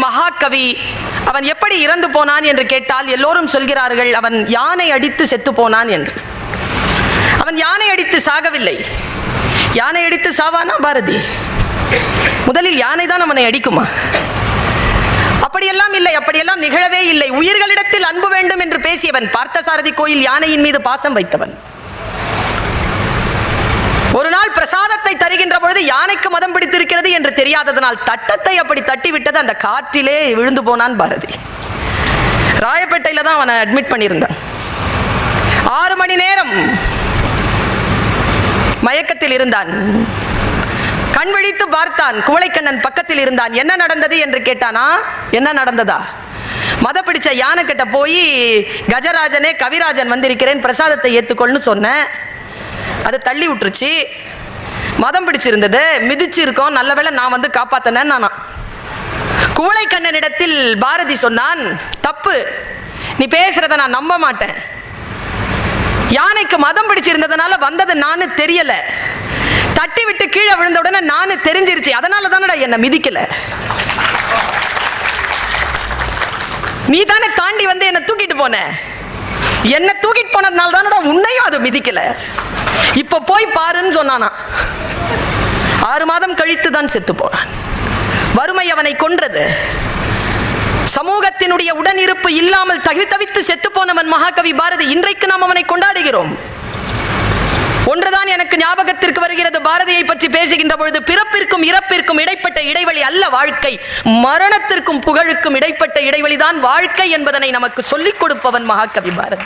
மகாகவி அவன் எப்படி இறந்து போனான் என்று கேட்டால் எல்லோரும் சொல்கிறார்கள் அவன் யானை அடித்து செத்து போனான் என்று. அவன் யானை அடித்து சாகவில்லை. யானை அடித்து சாவானா பாரதி? முதலில் யானை தான் அவனை அடிக்குமா? அப்படியெல்லாம் இல்லை, அப்படியெல்லாம் நிகழவே இல்லை. உயிர்களிடத்தில் அன்பு வேண்டும் என்று பேசியவன். பார்த்தசாரதி கோயில் யானையின் மீது பாசம் வைத்தவன். ஒரு நாள் பிரசாதத்தை தருகின்ற பொழுது யானைக்கு மதம் பிடித்திருக்கிறது என்று தெரியாததனால் தட்டத்தை அப்படி தட்டி விட்டது, அந்த காற்றிலே விழுந்து போனான் பாரதி. ராயப்பேட்டையில தான் அவனை அட்மிட் பண்ணியிருந்தான். 6 மணி நேரம் மயக்கத்தில் இருந்தான். கண் விழித்து பார்த்தான். குவளைக்கண்ணன் பக்கத்தில் இருந்தான். என்ன நடந்தது என்று கேட்டானா? என்ன நடந்ததா? மத பிடிச்ச யானை கிட்ட போய் கஜராஜனே கவிராஜன் வந்திருக்கிறேன், பிரசாதத்தை ஏத்துக்கொள்னு சொன்னேன். அது தள்ளி விட்டுருச்சு. மதம் பிடிச்சிருந்தது, மிதிச்சு இருக்கோம், நல்ல வேளை நான் வந்து காப்பாத்தினேன். நானா குவளைக்கண்ணனிடத்தில் பாரதி சொன்னான், தப்பு, நீ பேசுறத நான் நம்ப மாட்டேன். யானைக்கு மதம் பிடிச்சிருந்ததுனால வந்தது நானு தெரியல, தட்டி விட்டு கீழே விழுந்த உடனே நானு தெரிஞ்சிருச்சு, அதனால தானடா என்ன மிதிக்கல. நீ தானே தாண்டி வந்து என்ன தூக்கிட்டு போன, என்ன தூக்கிட்டு போனதுனால தானடா உன்னையும் அது மிதிக்கல. இப்ப போய் பாருன்னு சொன்னானா. 6 மாதம் கழித்து தான் செத்து போனான். வறுமை அவனை கொன்றது. சமூகத்தினுடைய உடனிருப்பு இல்லாமல் தவித்து செத்து போனவன் மகாகவி பாரதி. இன்றைக்கு நாம் அவனை கொண்டாடுகிறோம். ஒன்றுதான் எனக்கு ஞாபகத்திற்கு வருகிறது பாரதியை பற்றி பேசுகின்ற பொழுது, பிறப்பிற்கும் இறப்பிற்கும் இடைப்பட்ட இடைவெளி அல்ல வாழ்க்கை, மரணத்திற்கும் புகழுக்கும் இடைப்பட்ட இடைவெளிதான் வாழ்க்கை என்பதனை நமக்கு சொல்லிக் கொடுப்பவன் மகாகவி பாரதி.